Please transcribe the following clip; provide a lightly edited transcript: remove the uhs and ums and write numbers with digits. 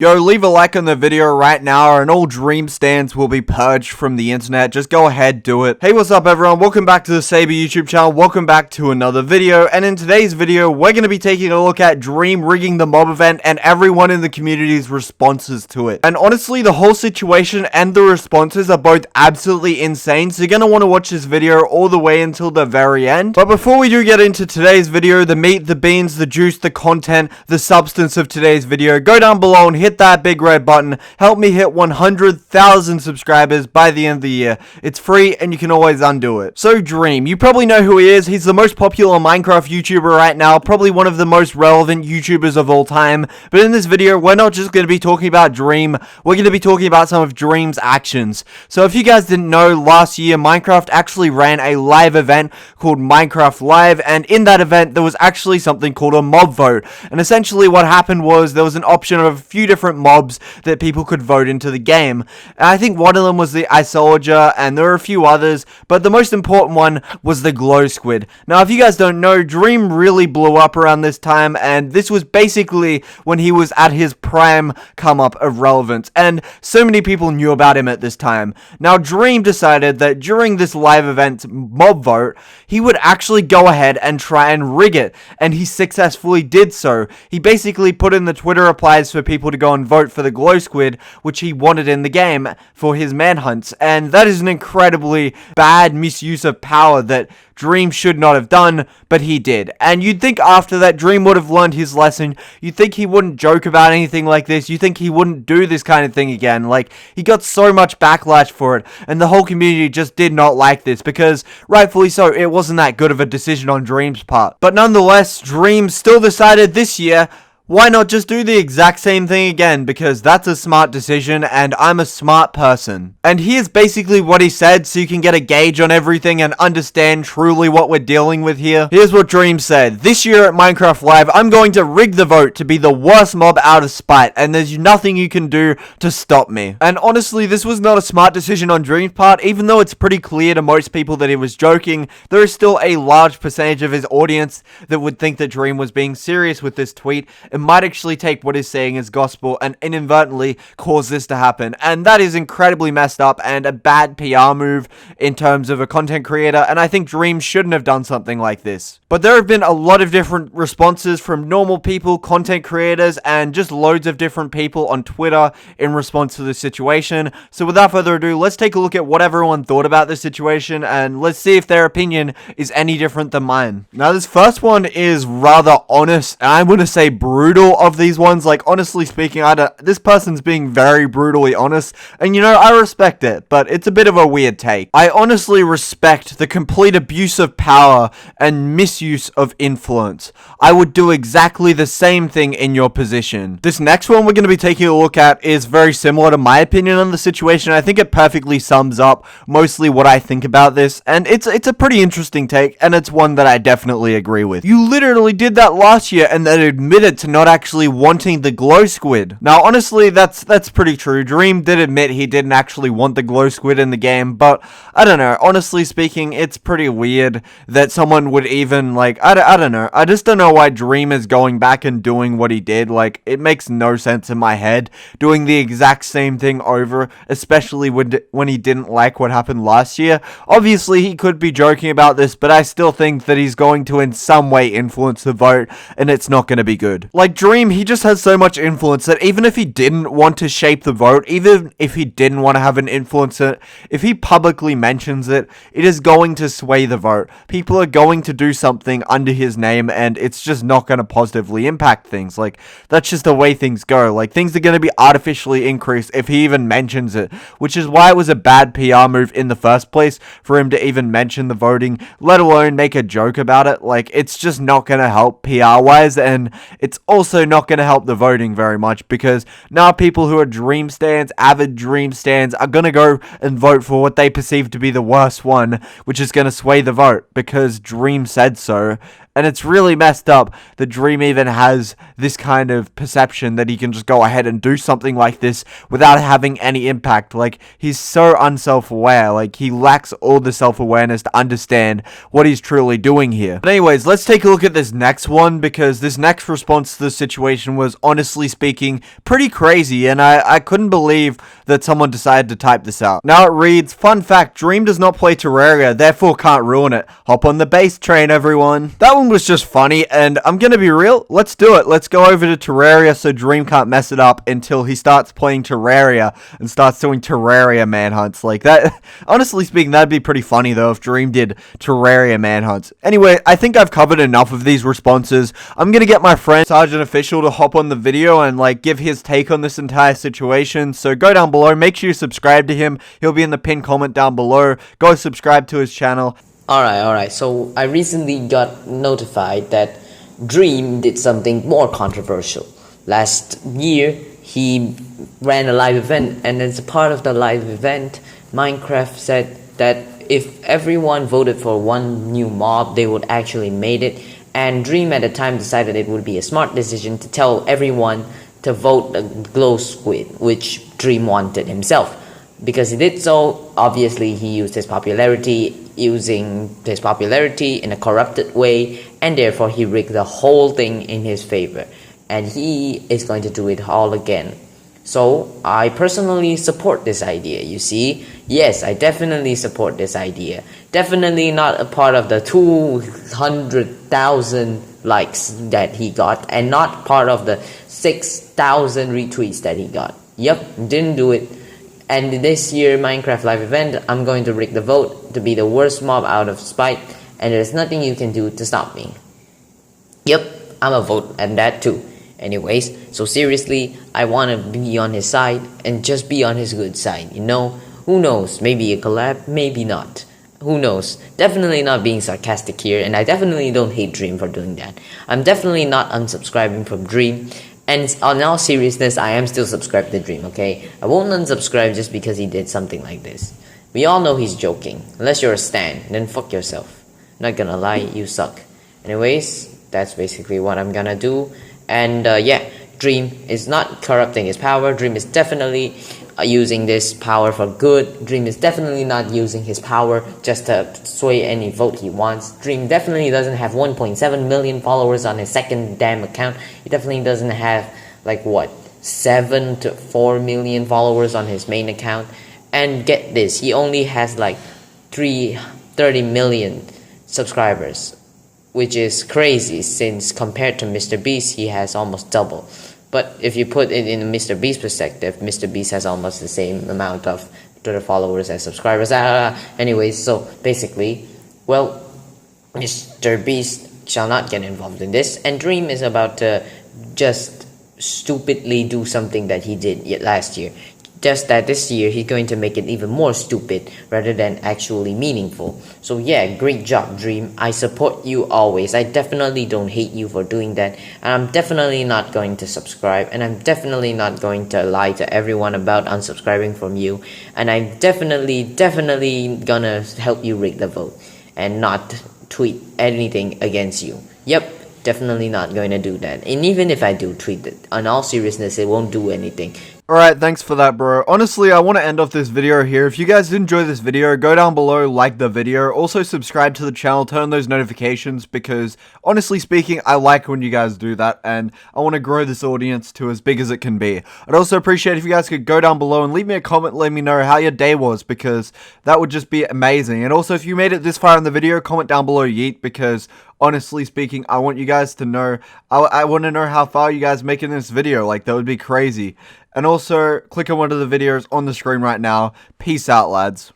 Yo, leave a like on the video right now and all Dream stands will be purged from the internet. Just go ahead, do it. Hey, what's up everyone? Welcome back to the Saber YouTube channel. Welcome back to another video. And in today's video, we're going to be taking a look at Dream rigging the mob event and everyone in the community's responses to it. And honestly, the whole situation and the responses are both absolutely insane. So you're going to want to watch this video all the way until the very end. But before we do get into today's video, the meat, the beans, the juice, the content, the substance of today's video, go down below and hit that big red button. Help me hit 100,000 subscribers by the end of the year. It's free and you can always undo it. So Dream, you probably know who he is. He's the most popular Minecraft YouTuber right now, probably one of the most relevant YouTubers of all time. But in this video, we're not just going to be talking about Dream, we're going to be talking about some of Dream's actions. So if you guys didn't know, last year Minecraft actually ran a live event called Minecraft Live, and in that event there was actually something called a mob vote. And essentially what happened was there was an option of a few different mobs that people could vote into the game. And I think one of them was the Iceolger, and there were a few others, but the most important one was the Glow Squid. Now, if you guys don't know, Dream really blew up around this time, and this was basically when he was at his prime come up of relevance, and so many people knew about him at this time. Now, Dream decided that during this live event mob vote, he would actually go ahead and try and rig it, and he successfully did so. He basically put in the Twitter replies for people to go and vote for the Glow Squid, which he wanted in the game for his manhunts, and that is an incredibly bad misuse of power that Dream should not have done, but he did. And you'd think after that Dream would have learned his lesson. You'd think he wouldn't joke about anything like this. You think he wouldn't do this kind of thing again. Like, he got so much backlash for it, and the whole community just did not like this, because rightfully so, it wasn't that good of a decision on Dream's part. But nonetheless, Dream still decided this year, why not just do the exact same thing again, because that's a smart decision and I'm a smart person. And here's basically what he said so you can get a gauge on everything and understand truly what we're dealing with here. Here's what Dream said. This year at Minecraft Live, I'm going to rig the vote to be the worst mob out of spite, and there's nothing you can do to stop me. And honestly, this was not a smart decision on Dream's part. Even though it's pretty clear to most people that he was joking, there is still a large percentage of his audience that would think that Dream was being serious with this tweet. Might actually take what he's saying as gospel and inadvertently cause this to happen, and that is incredibly messed up and a bad PR move in terms of a content creator, and I think Dream shouldn't have done something like this. But there have been a lot of different responses from normal people, content creators, and just loads of different people on Twitter in response to this situation. So without further ado, let's take a look at what everyone thought about this situation, and let's see if their opinion is any different than mine. Now, this first one is rather honest, and I'm going to say brutal of these ones. Like, honestly speaking, this person's being very brutally honest, and you know, I respect it, but it's a bit of a weird take. I honestly respect the complete abuse of power and misuse of influence. I would do exactly the same thing in your position. This next one we're going to be taking a look at is very similar to my opinion on the situation. I think it perfectly sums up mostly what I think about this, and it's a pretty interesting take, and it's one that I definitely agree with. You literally did that last year and then admitted to not actually wanting the Glow Squid. Now, honestly, that's pretty true. Dream did admit he didn't actually want the Glow Squid in the game, but I don't know. Honestly speaking, it's pretty weird that someone would even, like, I don't know. I just don't know why Dream is going back and doing what he did. Like, it makes no sense in my head, doing the exact same thing over, especially when he didn't like what happened last year. Obviously, he could be joking about this, but I still think that he's going to in some way influence the vote, and it's not going to be good. Like, Dream, he just has so much influence that even if he didn't want to shape the vote, even if he didn't want to have an influence in it, if he publicly mentions it, it is going to sway the vote. People are going to do something under his name, and it's just not going to positively impact things. Like, that's just the way things go. Like, things are going to be artificially increased if he even mentions it, which is why it was a bad PR move in the first place for him to even mention the voting, let alone make a joke about it. Like, it's just not going to help PR-wise, and it's also not going to help the voting very much, because now people who are Dream stans, avid Dream stans, are going to go and vote for what they perceive to be the worst one, which is going to sway the vote because Dream said so. And it's really messed up that Dream even has this kind of perception that he can just go ahead and do something like this without having any impact. Like, he's so unself-aware. Like, he lacks all the self-awareness to understand what he's truly doing here. But anyways, let's take a look at this next one, because this next response to the situation was, honestly speaking, pretty crazy, and I couldn't believe that someone decided to type this out. Now it reads, fun fact, Dream does not play Terraria, therefore can't ruin it. Hop on the base train, everyone. That one was just funny, and I'm gonna be real, let's do it. Let's go over to Terraria so Dream can't mess it up until he starts playing Terraria and starts doing Terraria manhunts. Like that, honestly speaking, that'd be pretty funny though if Dream did Terraria manhunts. Anyway, I think I've covered enough of these responses. I'm gonna get my friend Sergeant Official to hop on the video and like give his take on this entire situation. So go down below, make sure you subscribe to him. He'll be in the pinned comment down below. Go subscribe to his channel. Alright, so I recently got notified that Dream did something more controversial. Last year, he ran a live event, and as a part of the live event, Minecraft said that if everyone voted for one new mob, they would actually made it. And Dream at the time decided it would be a smart decision to tell everyone to vote the Glow Squid, which Dream wanted himself. Because he did so, obviously he used his popularity, using his popularity in a corrupted way, and therefore he rigged the whole thing in his favor. And he is going to do it all again. So, I personally support this idea, you see. Yes, I definitely support this idea. Definitely not a part of the 200,000 likes that he got, and not part of the 6,000 retweets that he got. Yep, didn't do it. And this year Minecraft live event, I'm going to rig the vote to be the worst mob out of spite, and there's nothing you can do to stop me. Yep, I'm a vote at that too. Anyways, so seriously, I want to be on his side and just be on his good side, you know? Who knows, maybe a collab, maybe not. Who knows? Definitely not being sarcastic here, and I definitely don't hate Dream for doing that. I'm definitely not unsubscribing from Dream. And on all seriousness, I am still subscribed to Dream, okay? I won't unsubscribe just because he did something like this. We all know he's joking. Unless you're a stan, then fuck yourself. Not gonna lie, you suck. Anyways, that's basically what I'm gonna do. And yeah, Dream is not corrupting his power. Dream is definitely using this power for good. Dream is definitely not using his power just to sway any vote he wants. Dream definitely doesn't have 1.7 million followers on his second damn account. He definitely doesn't have like what, 7 to 4 million followers on his main account. And get this, he only has like 30 million subscribers, which is crazy since compared to Mr. Beast he has almost double. But if you put it in Mr. Beast's perspective, Mr. Beast has almost the same amount of Twitter followers as subscribers. Anyways, so basically, well, Mr. Beast shall not get involved in this, and Dream is about to just stupidly do something that he did last year. Just that this year he's going to make it even more stupid rather than actually meaningful. So yeah, great job Dream. I support you always. I definitely don't hate you for doing that. And I'm definitely not going to subscribe. And I'm definitely not going to lie to everyone about unsubscribing from you. And I'm definitely gonna help you rig the vote. And not tweet anything against you. Yep. Definitely not going to do that. And even if I do tweet it, in all seriousness, it won't do anything. Alright, thanks for that, bro. Honestly, I want to end off this video here. If you guys did enjoy this video, go down below, like the video. Also, subscribe to the channel, turn on those notifications, because, honestly speaking, I like when you guys do that, and I want to grow this audience to as big as it can be. I'd also appreciate if you guys could go down below and leave me a comment, let me know how your day was, because that would just be amazing. And also, if you made it this far in the video, comment down below yeet, because honestly speaking, I want you guys to know, I want to know how far you guys making this video. Like, that would be crazy. And also, click on one of the videos on the screen right now. Peace out, lads.